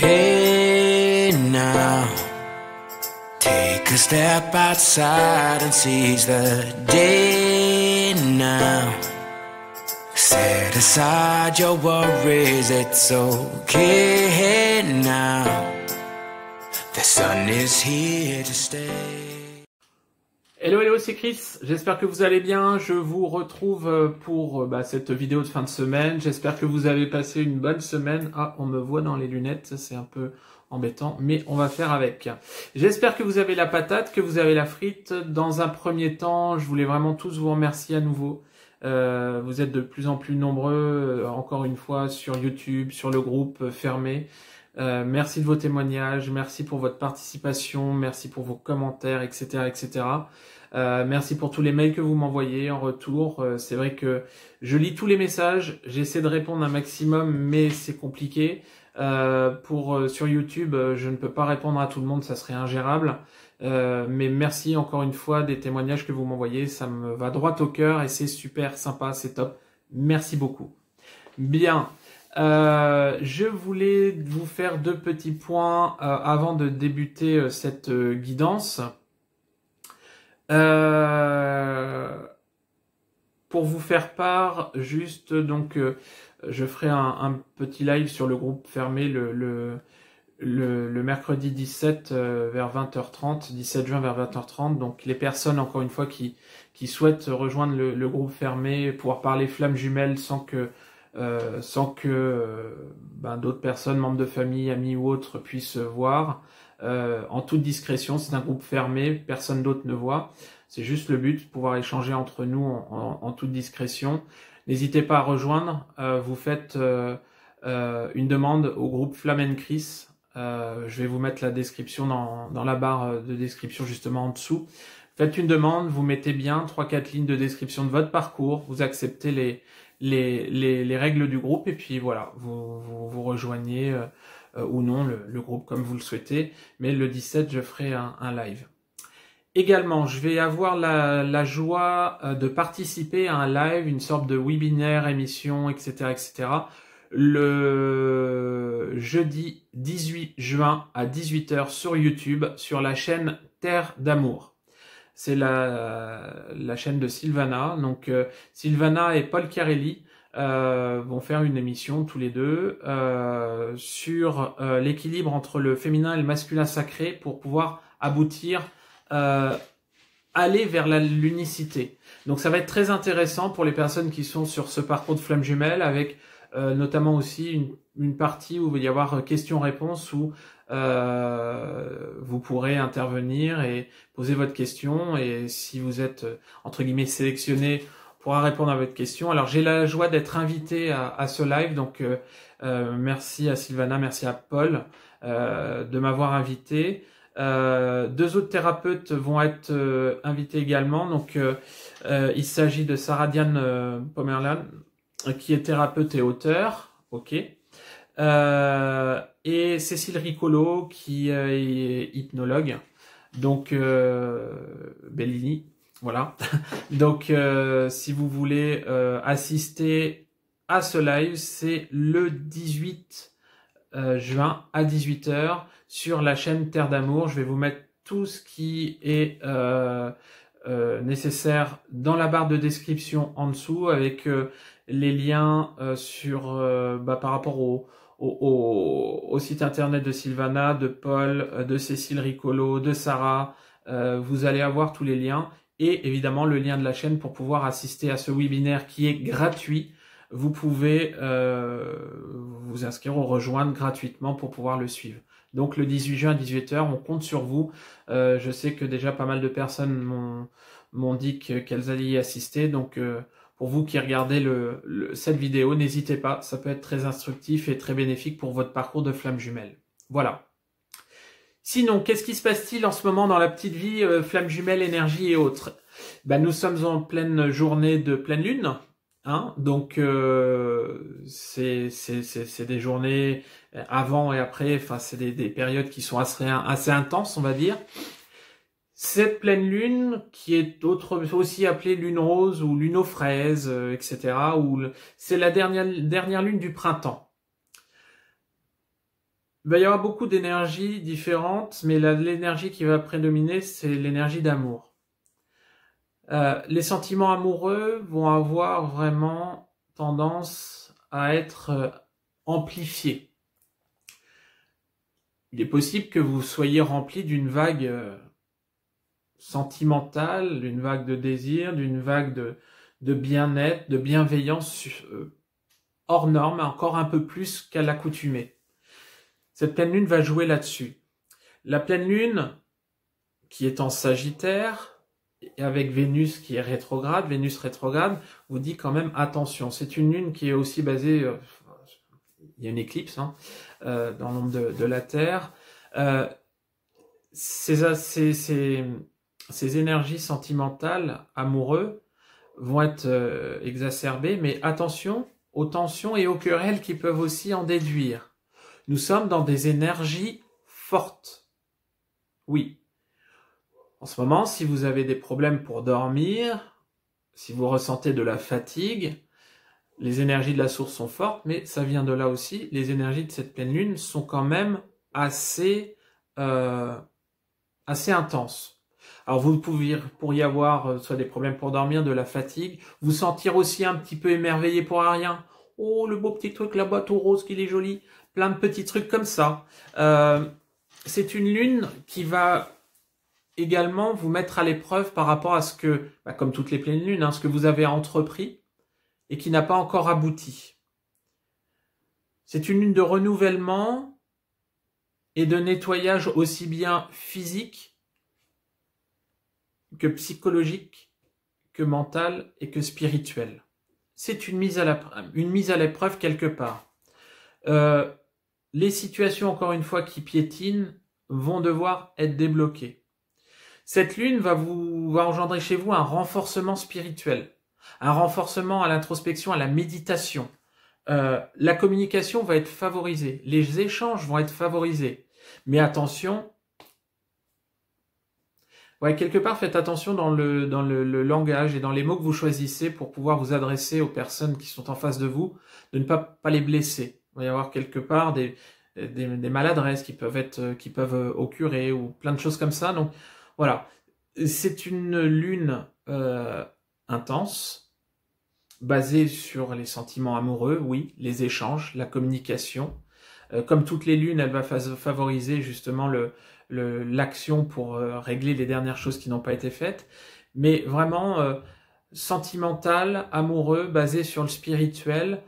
Hey now, take a step outside and seize the day now. Set aside your worries, it's okay now. The sun is here to stay. Hello, hello, c'est Chris, j'espère que vous allez bien, je vous retrouve pour cette vidéo de fin de semaine, j'espère que vous avez passé une bonne semaine. Ah, on me voit dans les lunettes, ça c'est un peu embêtant, mais on va faire avec. J'espère que vous avez la patate, que vous avez la frite. Dans un premier temps, je voulais vraiment tous vous remercier à nouveau. Vous êtes de plus en plus nombreux, encore une fois, sur YouTube, sur le groupe fermé. Merci de vos témoignages, merci pour votre participation, merci pour vos commentaires, etc., etc. Merci pour tous les mails que vous m'envoyez en retour. C'est vrai que je lis tous les messages, j'essaie de répondre un maximum, mais c'est compliqué. Sur YouTube, je ne peux pas répondre à tout le monde, ça serait ingérable. Mais merci encore une fois des témoignages que vous m'envoyez, ça me va droit au cœur et c'est super sympa, c'est top. Merci beaucoup. Bien. Je voulais vous faire deux petits points avant de débuter cette guidance. Pour vous faire part, juste donc, je ferai un petit live sur le groupe fermé le mercredi 17 vers 20h30, 17 juin vers 20h30. Donc les personnes, encore une fois, qui souhaitent rejoindre le groupe fermé, pouvoir parler flammes jumelles sans que d'autres personnes, membres de famille, amis ou autres, puissent voir. En toute discrétion, c'est un groupe fermé, personne d'autre ne voit. C'est juste le but, pouvoir échanger entre nous en toute discrétion. N'hésitez pas à rejoindre. Vous faites une demande au groupe Flamme & Chris. Je vais vous mettre la description dans la barre de description justement en dessous. Faites une demande, vous mettez bien 3-4 lignes de description de votre parcours, vous acceptez les règles du groupe et puis voilà, vous rejoignez ou non le groupe comme vous le souhaitez. Mais le 17, je ferai un live. Également, je vais avoir la joie de participer à un live, une sorte de webinaire, émission, etc., etc., le jeudi 18 juin à 18h sur YouTube, sur la chaîne Terre d'Amour. C'est la chaîne de Sylvana. Donc Sylvana et Paul Chiarelli vont faire une émission tous les deux sur l'équilibre entre le féminin et le masculin sacré pour pouvoir aboutir aller vers l'unicité. Donc ça va être très intéressant pour les personnes qui sont sur ce parcours de flamme jumelle, avec notamment aussi une partie où il va y avoir questions-réponses où vous pourrez intervenir et poser votre question, et si vous êtes entre guillemets sélectionné, on pourra répondre à votre question. Alors j'ai la joie d'être invité à ce live, donc merci à Sylvana, merci à Paul de m'avoir invité. Deux autres thérapeutes vont être invités également. Donc il s'agit de Sarah Diane Pomerlan, qui est thérapeute et auteur, ok, et Cécile Ricolo, qui est hypnologue, donc Bellini, voilà. Donc si vous voulez assister à ce live, c'est le 18 juin à 18h sur la chaîne Terre d'Amour. Je vais vous mettre tout ce qui est nécessaire dans la barre de description en dessous, avec les liens par rapport au site internet de Sylvana, de Paul, de Cécile Ricolo, de Sarah. Vous allez avoir tous les liens et évidemment le lien de la chaîne pour pouvoir assister à ce webinaire qui est gratuit. Vous pouvez vous inscrire ou rejoindre gratuitement pour pouvoir le suivre. Donc le 18 juin à 18h, on compte sur vous. Je sais que déjà pas mal de personnes m'ont dit qu'elles allaient y assister. Donc pour vous qui regardez cette vidéo, n'hésitez pas, ça peut être très instructif et très bénéfique pour votre parcours de flamme jumelle. Voilà. Sinon, qu'est-ce qui se passe-t-il en ce moment dans la petite vie flamme jumelle, énergie et autres? Nous sommes en pleine journée de pleine lune. Donc c'est des journées avant et après, enfin c'est des périodes qui sont assez intenses, on va dire. Cette pleine lune, qui est aussi appelée lune rose ou lune aux fraises, etc., c'est la dernière lune du printemps. Il va y avoir beaucoup d'énergies différentes, mais l'énergie qui va prédominer, c'est l'énergie d'amour. Les sentiments amoureux vont avoir vraiment tendance à être amplifiés. Il est possible que vous soyez rempli d'une vague sentimentale, d'une vague de désir, d'une vague de bien-être, de bienveillance hors norme, encore un peu plus qu'à l'accoutumée. Cette pleine lune va jouer là-dessus. La pleine lune, qui est en Sagittaire, et avec Vénus qui est rétrograde, Vénus rétrograde, vous dit quand même attention. C'est une lune qui est aussi basée, il y a une éclipse dans l'ombre de la Terre. Ces énergies sentimentales, amoureuses, vont être exacerbées, mais attention aux tensions et aux querelles qui peuvent aussi en déduire. Nous sommes dans des énergies fortes. Oui. En ce moment, si vous avez des problèmes pour dormir, si vous ressentez de la fatigue, les énergies de la source sont fortes, mais ça vient de là aussi. Les énergies de cette pleine lune sont quand même assez intenses. Alors vous pourriez avoir soit des problèmes pour dormir, de la fatigue, vous sentir aussi un petit peu émerveillé pour rien. Oh, le beau petit truc là-bas, tout rose, qu'il est joli. Plein de petits trucs comme ça. C'est une lune qui va également vous mettre à l'épreuve par rapport à ce que, comme toutes les pleines lunes, ce que vous avez entrepris et qui n'a pas encore abouti. C'est une lune de renouvellement et de nettoyage aussi bien physique que psychologique, que mental et que spirituel. C'est une mise à l'épreuve quelque part. Les situations, encore une fois, qui piétinent vont devoir être débloquées. Cette lune va engendrer chez vous un renforcement spirituel, un renforcement à l'introspection, à la méditation. La communication va être favorisée, les échanges vont être favorisés. Mais attention, quelque part faites attention dans le langage et dans les mots que vous choisissez pour pouvoir vous adresser aux personnes qui sont en face de vous, de ne pas les blesser. Il va y avoir quelque part des maladresses qui peuvent occurrer ou plein de choses comme ça. Donc voilà, c'est une lune intense, basée sur les sentiments amoureux, oui, les échanges, la communication. Comme toutes les lunes, elle va favoriser justement l'action pour régler les dernières choses qui n'ont pas été faites. Mais vraiment sentimental, amoureux, basé sur le spirituel.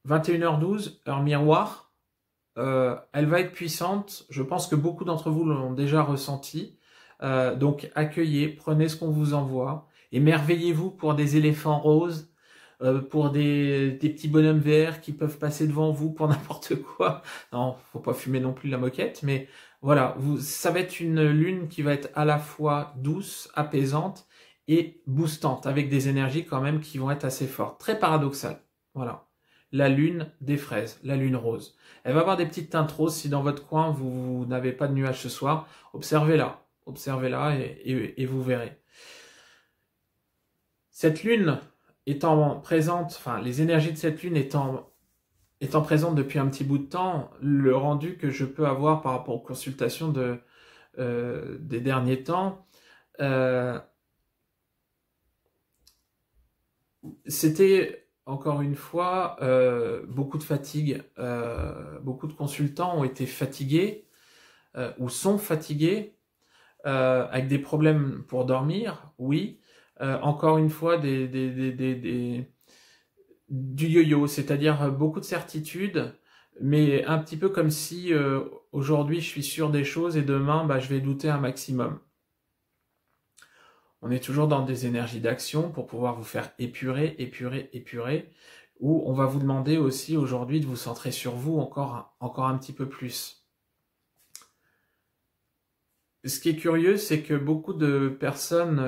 21h12, heure miroir. Elle va être puissante. Je pense que beaucoup d'entre vous l'ont déjà ressenti. Donc accueillez, prenez ce qu'on vous envoie. Émerveillez-vous pour des éléphants roses, pour des petits bonhommes verts qui peuvent passer devant vous pour n'importe quoi. Non, faut pas fumer non plus la moquette, mais voilà, ça va être une lune qui va être à la fois douce, apaisante et boostante, avec des énergies quand même qui vont être assez fortes. Très paradoxal. Voilà. La lune des fraises, la lune rose. Elle va avoir des petites teintes roses. Si dans votre coin vous n'avez pas de nuages ce soir, observez-la et vous verrez. Cette lune étant présente, les énergies de cette lune étant présentes depuis un petit bout de temps, le rendu que je peux avoir par rapport aux consultations des derniers temps, c'était encore une fois beaucoup de fatigue. Beaucoup de consultants ont été fatigués ou sont fatigués avec des problèmes pour dormir, oui. Encore une fois, du yo-yo, c'est-à-dire beaucoup de certitudes, mais un petit peu comme si aujourd'hui je suis sûr des choses et demain je vais douter un maximum. On est toujours dans des énergies d'action pour pouvoir vous faire épurer, où on va vous demander aussi aujourd'hui de vous centrer sur vous encore un petit peu plus. Ce qui est curieux, c'est que beaucoup de personnes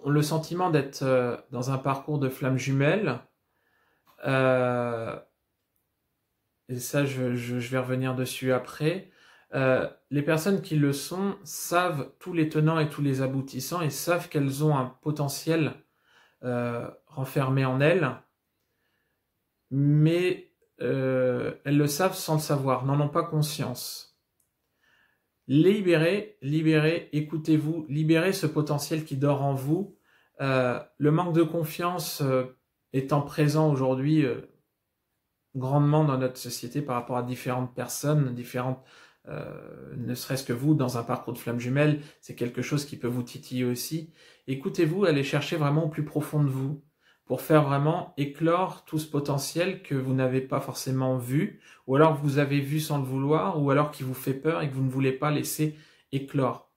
ont le sentiment d'être dans un parcours de flammes jumelles. Et ça, je vais revenir dessus après. Les personnes qui le sont savent tous les tenants et tous les aboutissants et savent qu'elles ont un potentiel renfermé en elles mais elles le savent sans le savoir, n'en ont pas conscience. Libérez, libérez, écoutez-vous, libérez ce potentiel qui dort en vous. Le manque de confiance étant présent aujourd'hui grandement dans notre société par rapport à différentes personnes, ne serait-ce que vous, dans un parcours de flamme jumelle, c'est quelque chose qui peut vous titiller aussi. Écoutez-vous, allez chercher vraiment au plus profond de vous, pour faire vraiment éclore tout ce potentiel que vous n'avez pas forcément vu, ou alors que vous avez vu sans le vouloir, ou alors qui vous fait peur et que vous ne voulez pas laisser éclore.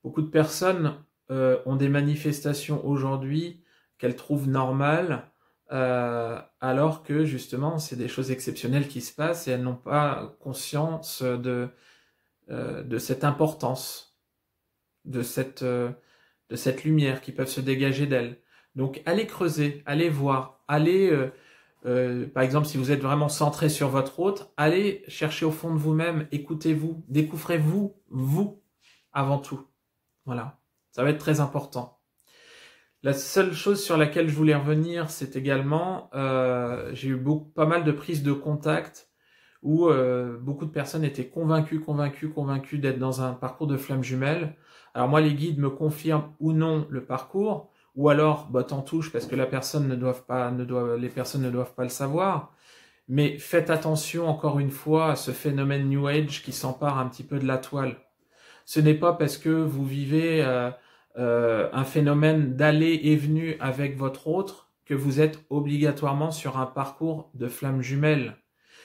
Beaucoup de personnes ont des manifestations aujourd'hui qu'elles trouvent normales, alors que justement c'est des choses exceptionnelles qui se passent et elles n'ont pas conscience de cette importance, de cette lumière qui peuvent se dégager d'elles. Donc allez creuser, allez voir, allez, par exemple si vous êtes vraiment centré sur votre hôte, allez chercher au fond de vous-même, écoutez-vous, découvrez-vous, vous, avant tout. Voilà, ça va être très important. La seule chose sur laquelle je voulais revenir, c'est également, j'ai eu pas mal de prises de contact où beaucoup de personnes étaient convaincues d'être dans un parcours de flamme jumelle. Alors moi, les guides me confirment ou non le parcours, ou alors botte en touche parce que les personnes ne doivent pas le savoir. Mais faites attention encore une fois à ce phénomène New Age qui s'empare un petit peu de la toile. Ce n'est pas parce que vous vivez un phénomène d'aller et venue avec votre autre que vous êtes obligatoirement sur un parcours de flamme jumelle.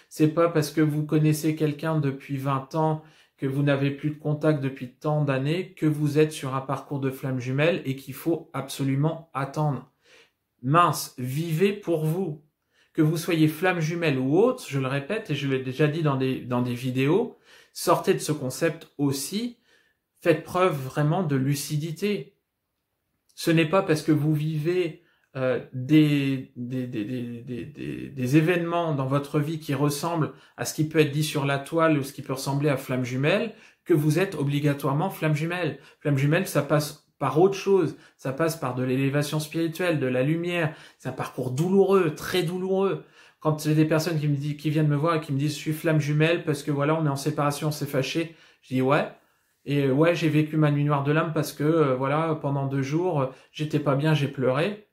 C'est pas parce que vous connaissez quelqu'un depuis 20 ans, que vous n'avez plus de contact depuis tant d'années, que vous êtes sur un parcours de flamme jumelle et qu'il faut absolument attendre. Mince, vivez pour vous. Que vous soyez flamme jumelle ou autre, je le répète et je l'ai déjà dit dans des vidéos, sortez de ce concept aussi. Faites preuve vraiment de lucidité. Ce n'est pas parce que vous vivez des événements dans votre vie qui ressemblent à ce qui peut être dit sur la toile ou ce qui peut ressembler à flamme jumelle que vous êtes obligatoirement flamme jumelle. Flamme jumelle, ça passe par autre chose. Ça passe par de l'élévation spirituelle, de la lumière. C'est un parcours douloureux, très douloureux. Quand j'ai des personnes qui viennent me voir et qui me disent « je suis flamme jumelle parce que voilà, on est en séparation, on s'est fâché », je dis « ouais ». Et ouais, j'ai vécu ma nuit noire de l'âme parce que voilà, pendant 2 jours, j'étais pas bien, j'ai pleuré.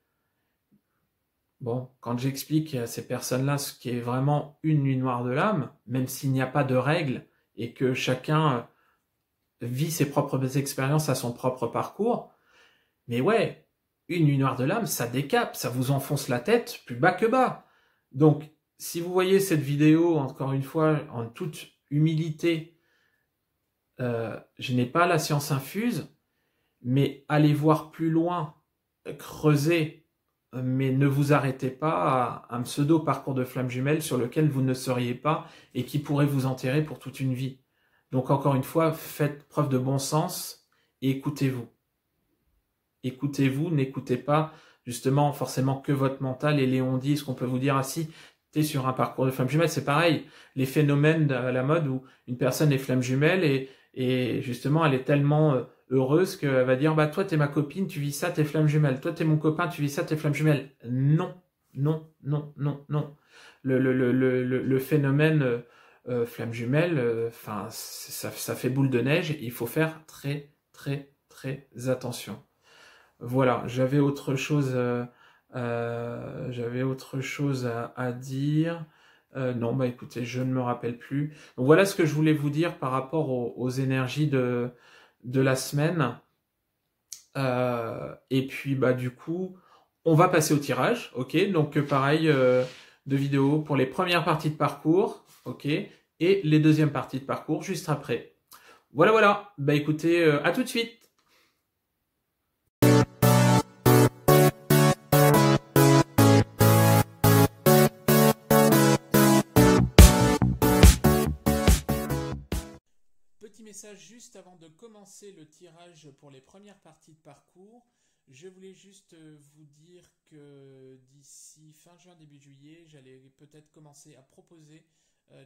Bon, quand j'explique à ces personnes-là ce qui est vraiment une nuit noire de l'âme, même s'il n'y a pas de règles et que chacun vit ses propres expériences à son propre parcours, mais ouais, une nuit noire de l'âme, ça décape, ça vous enfonce la tête plus bas que bas. Donc, si vous voyez cette vidéo, encore une fois, en toute humilité, je n'ai pas la science infuse, mais allez voir plus loin, creusez, mais ne vous arrêtez pas à un pseudo parcours de flamme jumelle sur lequel vous ne seriez pas et qui pourrait vous enterrer pour toute une vie. Donc encore une fois, faites preuve de bon sens et écoutez-vous. Écoutez-vous, n'écoutez pas justement forcément que votre mental et Léon dit ce qu'on peut vous dire assis. T'es sur un parcours de flamme jumelle, c'est pareil. Les phénomènes à la mode où une personne est flamme jumelle et justement elle est tellement heureuse qu'elle va dire bah toi t'es ma copine, tu vis ça, t'es flamme jumelle. Toi t'es mon copain, tu vis ça, t'es flamme jumelle. Non, non, non, non, non. Le phénomène flamme jumelle, enfin ça fait boule de neige. Il faut faire très très très attention. Voilà, j'avais autre chose à dire. Non, bah écoutez, je ne me rappelle plus. Donc voilà ce que je voulais vous dire par rapport aux énergies de la semaine. Et puis bah du coup, on va passer au tirage, ok. Donc pareil, 2 vidéos pour les premières parties de parcours, ok, et les deuxièmes parties de parcours juste après. Voilà, voilà. Bah écoutez, à tout de suite. Petit message juste avant de commencer le tirage pour les premières parties de parcours. Je voulais juste vous dire que d'ici fin juin, début juillet, j'allais peut-être commencer à proposer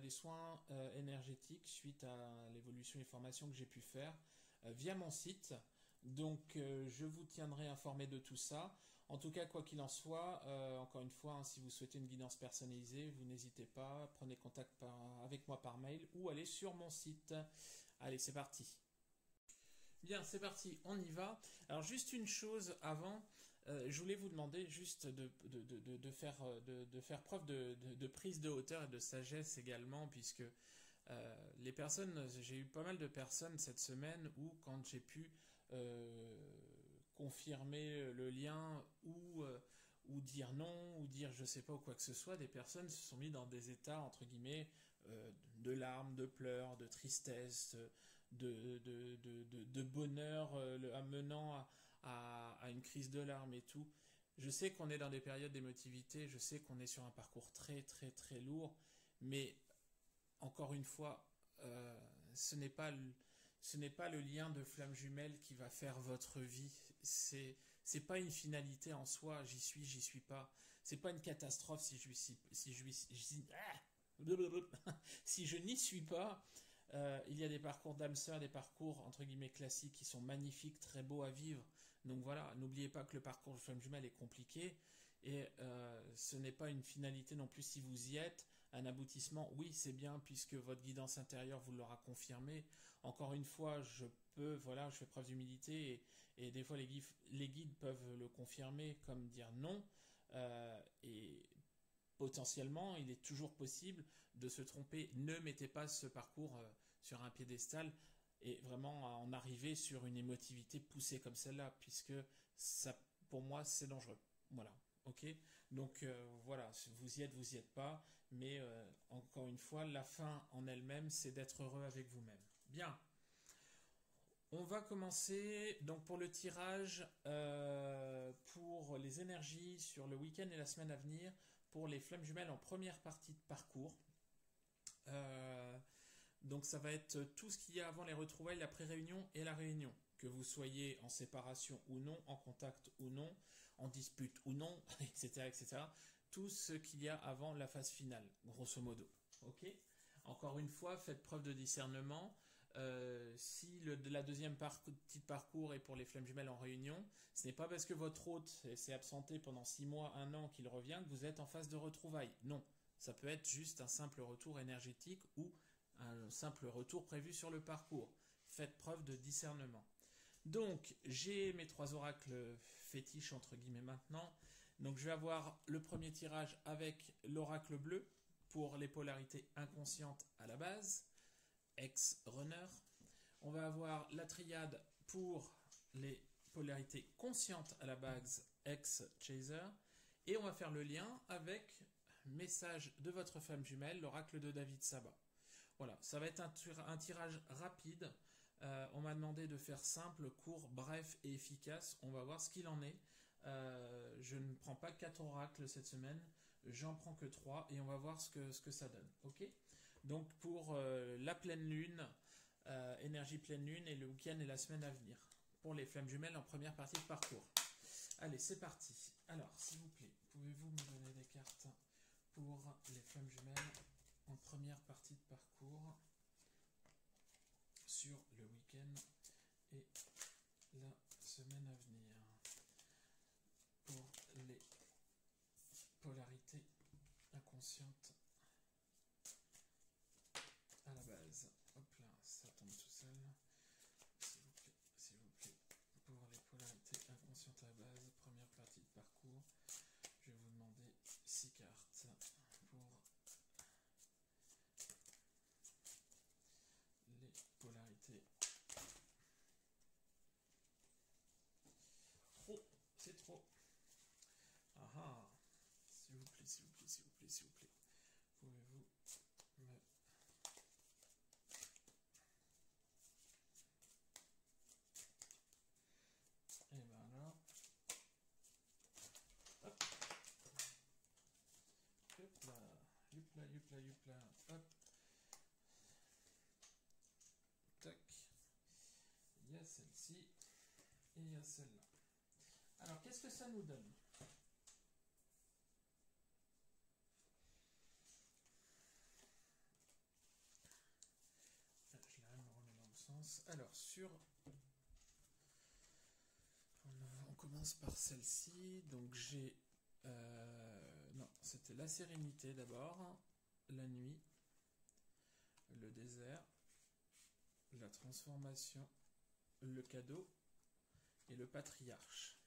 des soins énergétiques suite à l'évolution et formation que j'ai pu faire via mon site. Donc je vous tiendrai informé de tout ça. En tout cas, quoi qu'il en soit, encore une fois, hein, si vous souhaitez une guidance personnalisée, vous n'hésitez pas, prenez contact avec moi par mail ou allez sur mon site. Allez, c'est parti. Bien, c'est parti, on y va. Alors juste une chose avant, je voulais vous demander juste de faire preuve de prise de hauteur et de sagesse également, puisque les personnes, j'ai eu pas mal de personnes cette semaine où quand j'ai pu confirmer le lien ou dire non, ou dire je sais pas ou quoi que ce soit, des personnes se sont mis dans des états entre guillemets de larmes, de pleurs, de tristesse, de bonheur amenant à une crise de larmes et tout. Je sais qu'on est dans des périodes d'émotivité, je sais qu'on est sur un parcours très très très lourd, mais encore une fois, ce n'est pas le lien de flamme jumelle qui va faire votre vie. C'est pas une finalité en soi. J'y suis pas. C'est pas une catastrophe si je n'y suis pas. Il y a des parcours d'âme sœur, des parcours entre guillemets classiques qui sont magnifiques, très beaux à vivre. Donc voilà, n'oubliez pas que le parcours de flamme jumelle est compliqué et ce n'est pas une finalité non plus si vous y êtes. Un aboutissement, oui, c'est bien puisque votre guidance intérieure vous l'aura confirmé. Encore une fois, je fais preuve d'humilité et des fois les guides peuvent le confirmer comme dire non. Et potentiellement, il est toujours possible de se tromper. Ne mettez pas ce parcours sur un piédestal et vraiment en arriver sur une émotivité poussée comme celle-là, puisque ça, pour moi, c'est dangereux. Voilà. Ok, donc voilà, vous y êtes pas, mais encore une fois, la fin en elle-même, c'est d'être heureux avec vous-même. Bien, on va commencer donc pour le tirage pour les énergies sur le week-end et la semaine à venir pour les flammes jumelles en première partie de parcours. Donc ça va être tout ce qu'il y a avant les retrouvailles, la pré-réunion et la réunion. Que vous soyez en séparation ou non, en contact ou non, en dispute ou non, etc., etc. Tout ce qu'il y a avant la phase finale, grosso modo. Ok ? Encore une fois, faites preuve de discernement. Si la deuxième partie de parcours est pour les flammes jumelles en réunion, ce n'est pas parce que votre hôte s'est absenté pendant 6 mois, 1 an qu'il revient que vous êtes en phase de retrouvailles. Non, ça peut être juste un simple retour énergétique ou un simple retour prévu sur le parcours. Faites preuve de discernement. Donc, j'ai mes 3 oracles fétiches, entre guillemets, maintenant. Donc, je vais avoir le premier tirage avec l'oracle bleu pour les polarités inconscientes à la base, ex-runner. On va avoir la triade pour les polarités conscientes à la base, ex-chaser. Et on va faire le lien avec message de votre femme jumelle, l'oracle de David Saba. Voilà, ça va être un tirage rapide. On m'a demandé de faire simple, court, bref et efficace. On va voir ce qu'il en est. Je ne prends pas 4 oracles cette semaine, j'en prends que 3 et on va voir ce que ça donne. Ok ? Donc pour la pleine lune, énergie pleine lune et le week-end et la semaine à venir. Pour les flammes jumelles en première partie de parcours. Allez, c'est parti. Alors, s'il vous plaît, pouvez-vous me donner des cartes pour les flammes jumelles en première partie de parcours sur le week-end et la semaine à venir pour les polarités inconscientes à la base. Hop là, ça tombe tout seul. S'il vous plaît, pour les polarités inconscientes à la base, première partie de parcours, je vais vous demander 6 cartes pour les polarités. Trop, c'est trop. Ah ah, s'il vous plaît, s'il vous plaît, s'il vous plaît, s'il vous plaît. Pouvez-vous me... Et ben alors... Hop. Hop là, hop là, hop là, hop là, hop. Tac. Il y a celle-ci et il y a celle-là. Alors, qu'est-ce que ça nous donne ? Je la remets dans le sens. Alors, on commence par celle-ci. Donc j'ai... non, c'était la sérénité d'abord, la nuit, le désert, la transformation, le cadeau et le patriarche.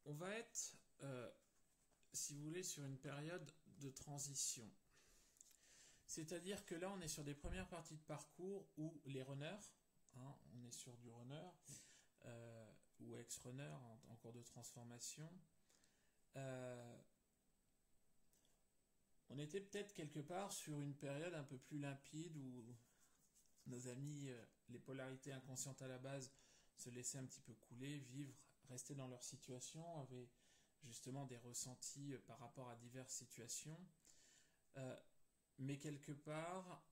On va être, si vous voulez, sur une période de transition. C'est-à-dire que là, on est sur des premières parties de parcours où les runners, hein, on est sur du runner ou ex-runner en cours de transformation, on était peut-être quelque part sur une période un peu plus limpide où nos amis, les polarités inconscientes à la base, se laissaient un petit peu couler, vivre, rester dans leur situation, avaient justement des ressentis par rapport à diverses situations. Mais quelque part,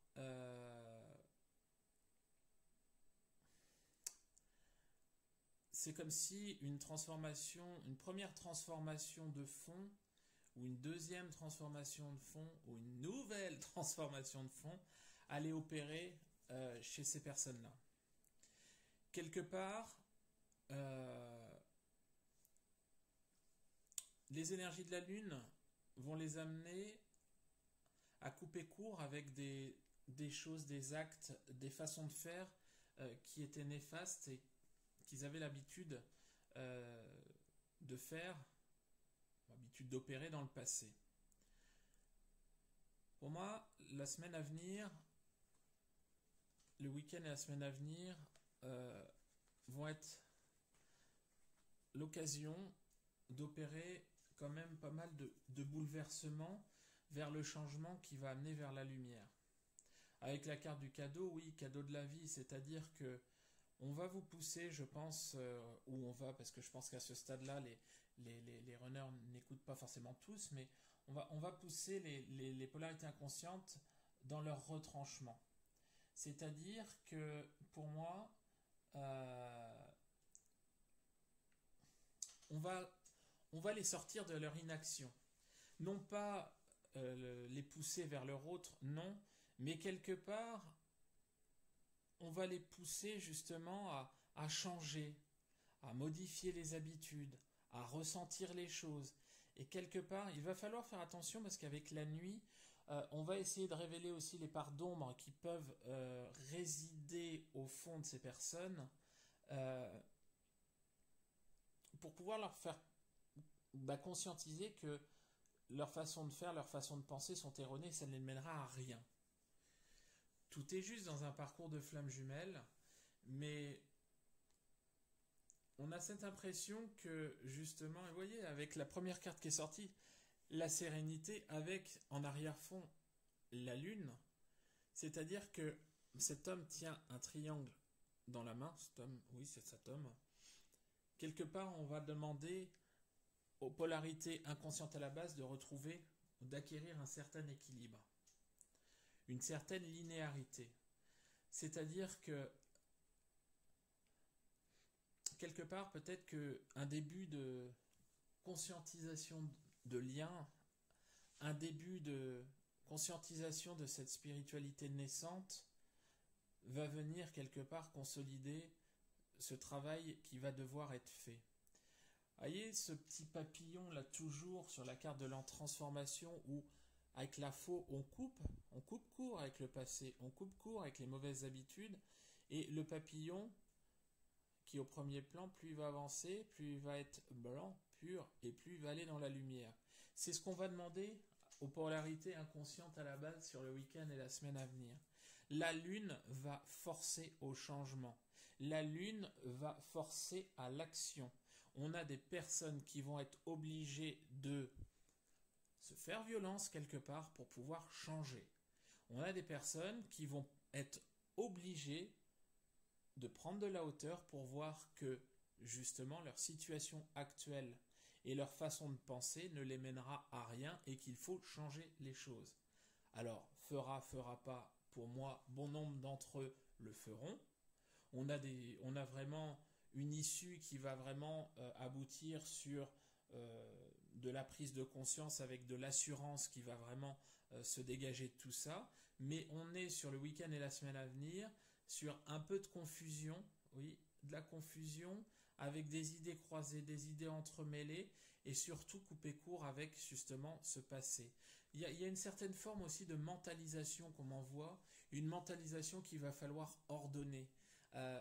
c'est comme si une première transformation de fond, ou une deuxième transformation de fond, ou une nouvelle transformation de fond, allait opérer chez ces personnes-là. Quelque part, les énergies de la Lune vont les amener à couper court avec des choses, des actes, des façons de faire qui étaient néfastes et qu'ils avaient l'habitude de faire, l'habitude d'opérer dans le passé. Pour moi, la semaine à venir, le week-end et la semaine à venir vont être l'occasion d'opérer quand même pas mal de bouleversements vers le changement qui va amener vers la lumière. Avec la carte du cadeau, oui, cadeau de la vie, c'est-à-dire que on va vous pousser, je pense, où on va, parce que je pense qu'à ce stade-là, les runners n'écoutent pas forcément tous, mais on va pousser les polarités inconscientes dans leur retranchement. C'est-à-dire que, pour moi, on va les sortir de leur inaction. Non pas les pousser vers leur autre, non, mais quelque part, on va les pousser justement à changer, à modifier les habitudes, à ressentir les choses. Et quelque part, il va falloir faire attention parce qu'avec la nuit, on va essayer de révéler aussi les parts d'ombre qui peuvent résider au fond de ces personnes pour pouvoir leur faire conscientiser que leur façon de faire, leur façon de penser sont erronées, ça ne les mènera à rien. Tout est juste dans un parcours de flammes jumelles, mais on a cette impression que justement, et vous voyez, avec la première carte qui est sortie, la sérénité, avec en arrière-fond la lune, c'est-à-dire que cet homme tient un triangle dans la main, cet homme, oui c'est cet homme, quelque part on va demander aux polarités inconscientes à la base de retrouver, d'acquérir un certain équilibre, une certaine linéarité. C'est-à-dire que quelque part peut-être qu'un début de conscientisation de lien, un début de conscientisation de cette spiritualité naissante va venir quelque part consolider ce travail qui va devoir être fait. Vous voyez ce petit papillon là toujours sur la carte de la transformation où avec la faux on coupe court avec le passé, on coupe court avec les mauvaises habitudes et le papillon qui au premier plan, plus il va avancer, plus il va être blanc, pur et plus il va aller dans la lumière. C'est ce qu'on va demander aux polarités inconscientes à la base sur le week-end et la semaine à venir. La lune va forcer au changement. La lune va forcer à l'action. On a des personnes qui vont être obligées de se faire violence quelque part pour pouvoir changer. On a des personnes qui vont être obligées de prendre de la hauteur pour voir que justement leur situation actuelle et leur façon de penser ne les mènera à rien et qu'il faut changer les choses. Alors, fera pas, pour moi, bon nombre d'entre eux le feront. On a vraiment une issue qui va vraiment aboutir sur de la prise de conscience avec de l'assurance qui va vraiment se dégager de tout ça. mais on est sur le week-end et la semaine à venir sur un peu de confusion, oui, de la confusion avec des idées croisées, des idées entremêlées et surtout couper court avec justement ce passé. Il y a une certaine forme aussi de mentalisation qu'on m'envoie, une mentalisation qu'il va falloir ordonner.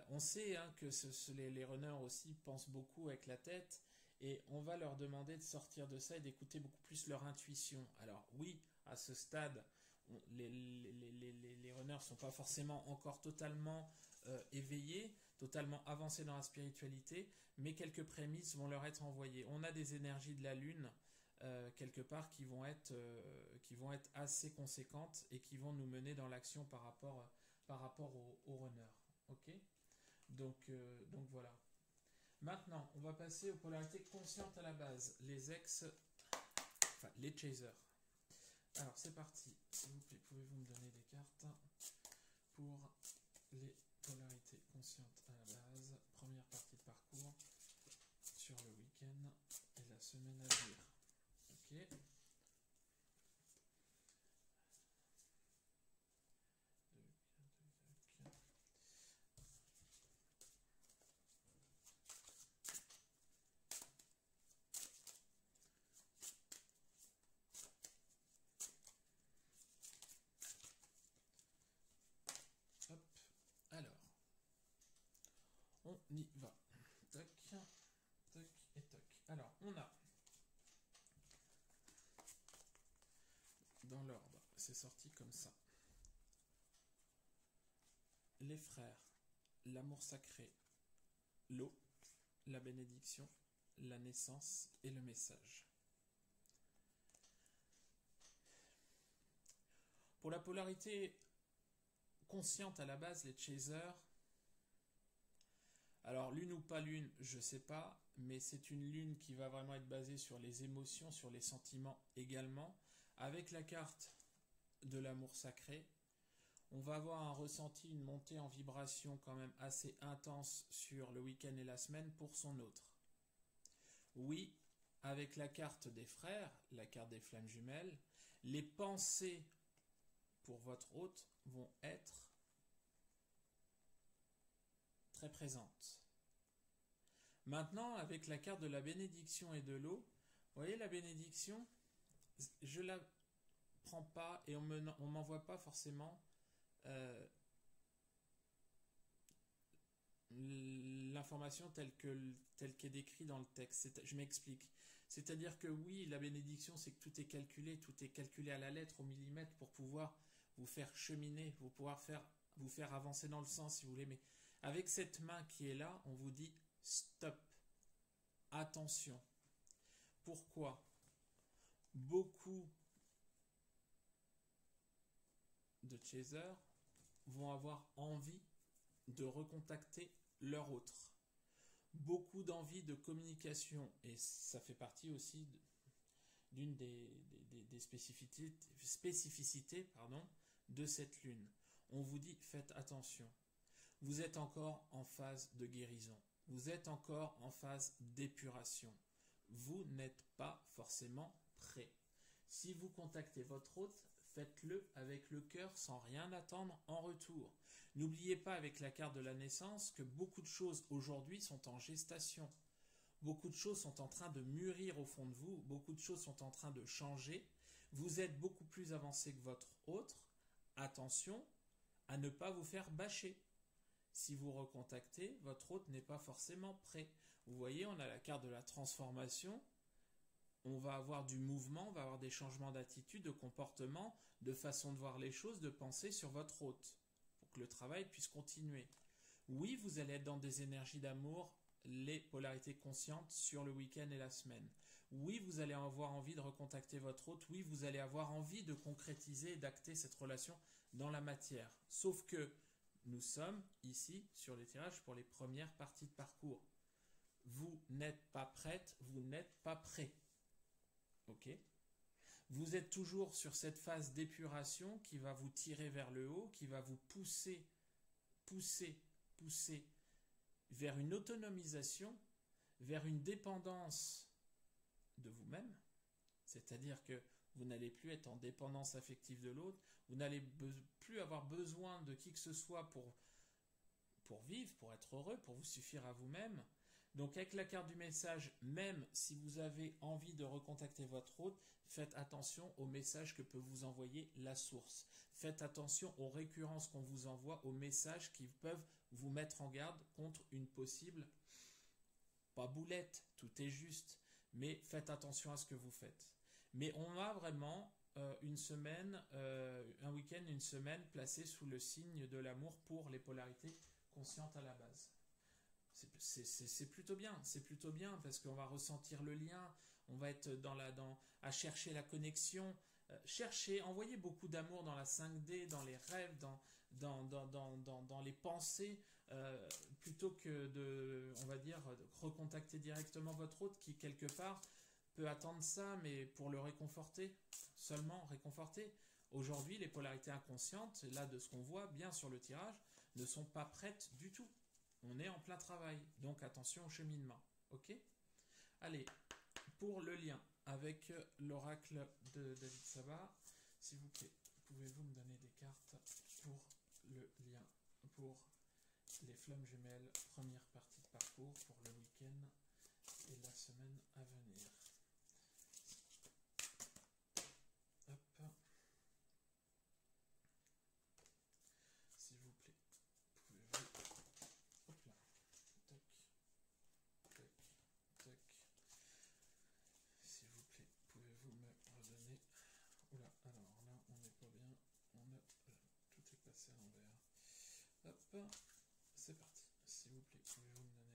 On sait hein, que les runners aussi pensent beaucoup avec la tête et on va leur demander de sortir de ça et d'écouter beaucoup plus leur intuition. Alors oui, à ce stade, les runners ne sont pas forcément encore totalement éveillés, totalement avancés dans la spiritualité, mais quelques prémices vont leur être envoyées. On a des énergies de la Lune quelque part qui vont être assez conséquentes et qui vont nous mener dans l'action par rapport aux runners. Ok, donc voilà. Maintenant, on va passer aux polarités conscientes à la base, les chasers. Alors c'est parti, s'il vous plaît, pouvez-vous me donner des cartes pour les polarités conscientes à la base, première partie de parcours sur le week-end et la semaine à venir. Ok. Hop. Alors, on y va. Tac, tac et tac. Alors, on a dans l'ordre, c'est sorti comme ça. Les frères, l'amour sacré, l'eau, la bénédiction, la naissance et le message. Pour la polarité consciente à la base, les chasers, alors lune ou pas lune, je sais pas, mais c'est une lune qui va vraiment être basée sur les émotions, sur les sentiments également. Avec la carte de l'amour sacré, on va avoir un ressenti, une montée en vibration quand même assez intense sur le week-end et la semaine pour son autre. Oui, avec la carte des frères, la carte des flammes jumelles, les pensées pour votre hôte vont être très présentes. Maintenant, avec la carte de la bénédiction et de l'eau, vous voyez la bénédiction, je la prends pas et on m'envoie pas forcément l'information telle qu'est décrit dans le texte. Je m'explique. C'est-à-dire que oui, la bénédiction, c'est que tout est calculé à la lettre, au millimètre, pour pouvoir vous faire cheminer, vous faire avancer dans le sens, si vous voulez. Mais avec cette main qui est là, on vous dit stop, attention. Pourquoi? Beaucoup de chasers vont avoir envie de recontacter leur autre. Beaucoup d'envie de communication, et ça fait partie aussi d'une des spécificités de cette lune. On vous dit faites attention. Vous êtes encore en phase de guérison. Vous êtes encore en phase d'épuration. Vous n'êtes pas forcément prêt. Si vous contactez votre hôte, faites-le avec le cœur sans rien attendre en retour. N'oubliez pas avec la carte de la naissance que beaucoup de choses aujourd'hui sont en gestation. Beaucoup de choses sont en train de mûrir au fond de vous. Beaucoup de choses sont en train de changer. Vous êtes beaucoup plus avancé que votre autre. Attention à ne pas vous faire bâcher. Si vous recontactez, votre hôte n'est pas forcément prêt. Vous voyez, on a la carte de la transformation. On va avoir du mouvement, on va avoir des changements d'attitude, de comportement, de façon de voir les choses, de penser sur votre hôte, pour que le travail puisse continuer. Oui, vous allez être dans des énergies d'amour, les polarités conscientes sur le week-end et la semaine. Oui, vous allez avoir envie de recontacter votre hôte. Oui, vous allez avoir envie de concrétiser et d'acter cette relation dans la matière. Sauf que nous sommes ici sur les tirages pour les premières parties de parcours. Vous n'êtes pas prête, vous n'êtes pas prêt. Ok. Vous êtes toujours sur cette phase d'épuration qui va vous tirer vers le haut, qui va vous pousser vers une autonomisation, vers une dépendance de vous-même. C'est-à-dire que vous n'allez plus être en dépendance affective de l'autre, vous n'allez plus avoir besoin de qui que ce soit pour vivre, pour être heureux, pour vous suffire à vous-même. Donc avec la carte du message, même si vous avez envie de recontacter votre hôte, faites attention aux messages que peut vous envoyer la source. Faites attention aux récurrences qu'on vous envoie, aux messages qui peuvent vous mettre en garde contre une possible, pas boulette, tout est juste, mais faites attention à ce que vous faites. Mais on a vraiment une semaine, un week-end, une semaine placée sous le signe de l'amour pour les polarités conscientes à la base. C'est plutôt bien parce qu'on va ressentir le lien, on va être à chercher la connexion, envoyer beaucoup d'amour dans la 5D, dans les rêves, dans les pensées, plutôt que de recontacter directement votre hôte qui quelque part peut attendre ça, mais pour le réconforter, seulement réconforter. Aujourd'hui, les polarités inconscientes, là de ce qu'on voit bien sur le tirage, ne sont pas prêtes du tout. On est en plein travail, donc attention au cheminement. Ok ? Allez, pour le lien avec l'oracle de David Sabat, s'il vous plaît, pouvez-vous me donner des cartes pour le lien, pour les flammes jumelles, première partie de parcours pour le week-end et la semaine à venir. Hop. S'il vous plaît, pouvez-vous... Hop là. Tac. Tac. Tac. S'il vous plaît, pouvez-vous me redonner... Oula, alors là, on n'est pas bien. Tout est passé à l'envers. Hop. C'est parti. S'il vous plaît, pouvez-vous me donner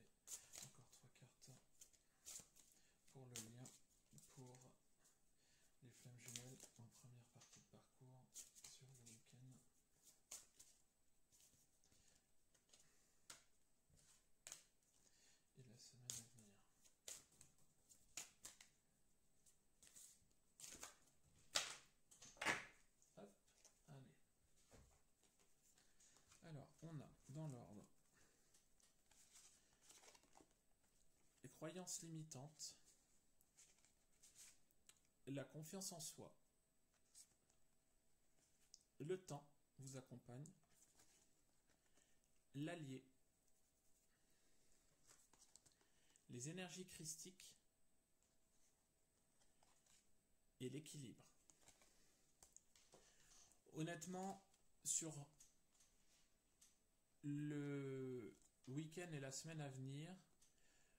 encore 3 cartes pour le lien, pour les flammes jumelles en première partie de parcours sur le week-end. Et la semaine à venir. Hop, allez. Alors, on a dans l'ordre les croyances limitantes, la confiance en soi, le temps vous accompagne, l'allié, les énergies christiques et l'équilibre. Honnêtement, sur le week-end et la semaine à venir,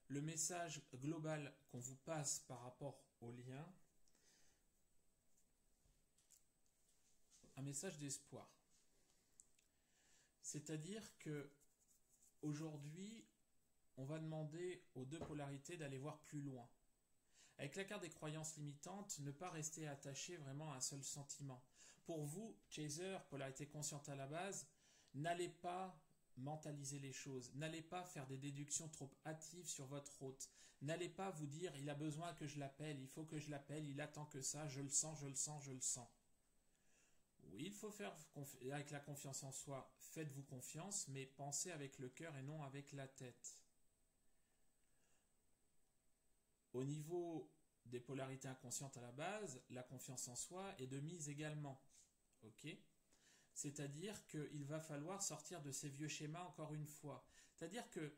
le message global qu'on vous passe par rapport au lien, un message d'espoir. C'est-à-dire que aujourd'hui, on va demander aux deux polarités d'aller voir plus loin. Avec la carte des croyances limitantes, ne pas rester attaché vraiment à un seul sentiment. Pour vous, chaser, polarité consciente à la base, n'allez pas mentaliser les choses. N'allez pas faire des déductions trop hâtives sur votre hôte. N'allez pas vous dire, il a besoin que je l'appelle, il faut que je l'appelle, il attend que ça, je le sens, je le sens, je le sens. Oui, il faut faire avec la confiance en soi, faites-vous confiance, mais pensez avec le cœur et non avec la tête. Au niveau des polarités inconscientes à la base, la confiance en soi est de mise également. Ok ? C'est-à-dire qu'il va falloir sortir de ces vieux schémas encore une fois. C'est-à-dire que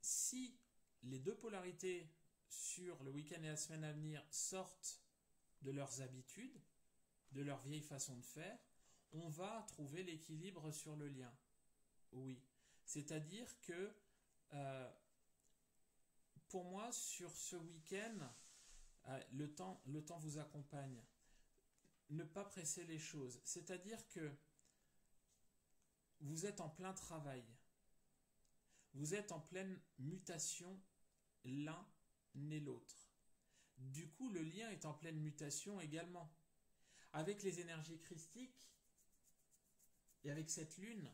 si les deux polarités sur le week-end et la semaine à venir sortent de leurs habitudes, de leur vieille façon de faire, on va trouver l'équilibre sur le lien. Oui. C'est-à-dire que pour moi, sur ce week-end, le temps vous accompagne. Ne pas presser les choses. C'est-à-dire que vous êtes en plein travail. Vous êtes en pleine mutation l'un et l'autre. Du coup, le lien est en pleine mutation également. Avec les énergies christiques et avec cette lune,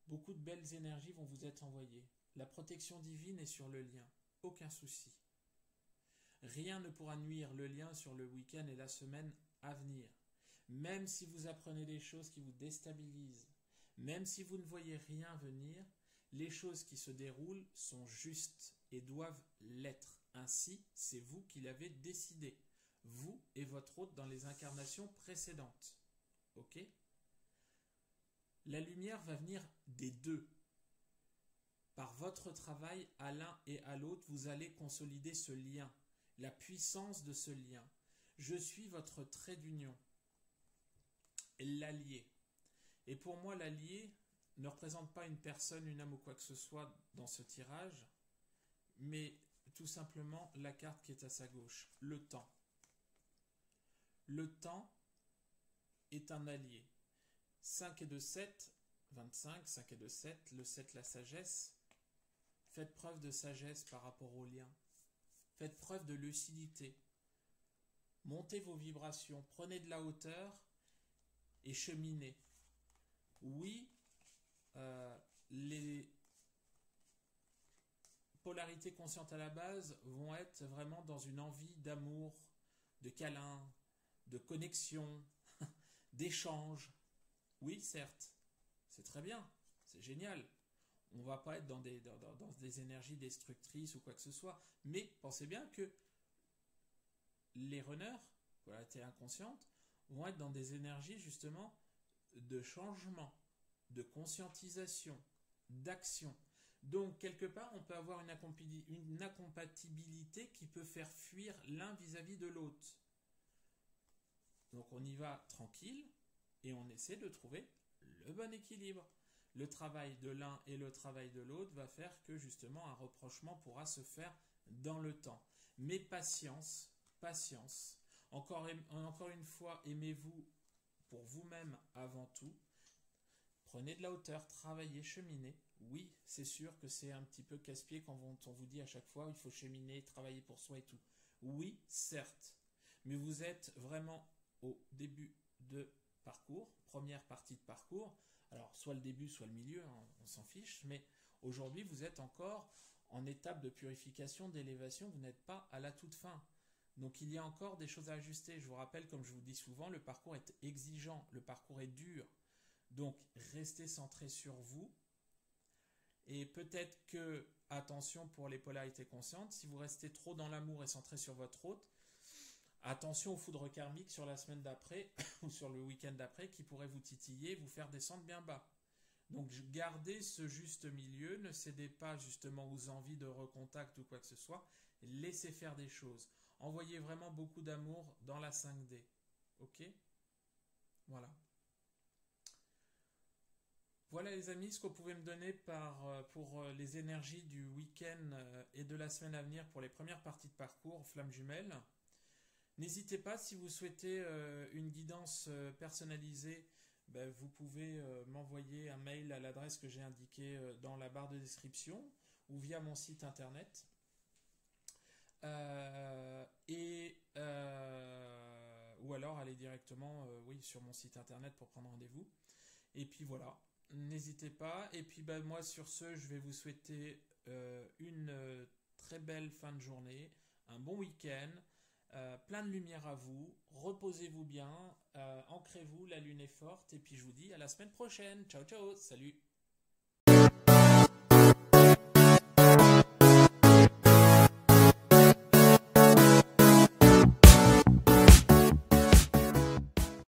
beaucoup de belles énergies vont vous être envoyées. La protection divine est sur le lien. Aucun souci. Rien ne pourra nuire le lien sur le week-end et la semaine à venir. Même si vous apprenez des choses qui vous déstabilisent, même si vous ne voyez rien venir, les choses qui se déroulent sont justes et doivent l'être. Ainsi, c'est vous qui l'avez décidé. vous et votre hôte dans les incarnations précédentes. Ok? La lumière va venir des deux. Par votre travail à l'un et à l'autre, vous allez consolider ce lien, la puissance de ce lien. Je suis votre trait d'union, l'allié. Et pour moi, l'allié ne représente pas une personne, une âme ou quoi que ce soit dans ce tirage, mais tout simplement la carte qui est à sa gauche, le temps. Le temps est un allié. 5 et 2, 7, 25, 5 et 2, 7, le 7, la sagesse. Faites preuve de sagesse par rapport au lien. Faites preuve de lucidité. Montez vos vibrations, prenez de la hauteur et cheminez. Oui, les polarités conscientes à la base vont être vraiment dans une envie d'amour, de câlin, de connexion, d'échange. Oui, certes, c'est très bien, c'est génial. On ne va pas être dans des énergies destructrices ou quoi que ce soit. Mais pensez bien que les runners, polarité inconsciente, vont être dans des énergies justement de changement, de conscientisation, d'action. Donc, quelque part, on peut avoir une incompatibilité qui peut faire fuir l'un vis-à-vis de l'autre. Donc, on y va tranquille et on essaie de trouver le bon équilibre. Le travail de l'un et le travail de l'autre va faire que justement un rapprochement pourra se faire dans le temps. Mais patience, patience. Encore une fois, aimez-vous pour vous-même avant tout. Prenez de la hauteur, travaillez, cheminez. Oui, c'est sûr que c'est un petit peu casse-pied quand on vous dit à chaque fois il faut cheminer, travailler pour soi et tout. Oui, certes. Mais vous êtes vraiment au début de parcours, première partie de parcours. Alors, soit le début, soit le milieu, hein, on s'en fiche, mais aujourd'hui, vous êtes encore en étape de purification, d'élévation, vous n'êtes pas à la toute fin. Donc, il y a encore des choses à ajuster. Je vous rappelle, comme je vous dis souvent, le parcours est exigeant, le parcours est dur. Donc, restez centré sur vous. Et peut-être que, attention pour les polarités conscientes, si vous restez trop dans l'amour et centré sur votre hôte, attention aux foudres karmiques sur la semaine d'après ou sur le week-end d'après qui pourraient vous titiller, vous faire descendre bien bas. Donc gardez ce juste milieu, ne cédez pas justement aux envies de recontact ou quoi que ce soit, laissez faire des choses. Envoyez vraiment beaucoup d'amour dans la 5D. Ok? Voilà. Voilà les amis, ce que vous pouvez me donner pour les énergies du week-end et de la semaine à venir pour les premières parties de parcours Flammes Jumelles. N'hésitez pas, si vous souhaitez une guidance personnalisée, vous pouvez m'envoyer un mail à l'adresse que j'ai indiquée dans la barre de description ou via mon site internet. Ou alors aller directement sur mon site internet pour prendre rendez-vous. Et puis voilà, n'hésitez pas. Et puis moi sur ce, je vais vous souhaiter une très belle fin de journée, un bon week-end. Plein de lumière à vous, reposez-vous bien, ancrez-vous, la lune est forte, et puis je vous dis à la semaine prochaine. Ciao, ciao, salut!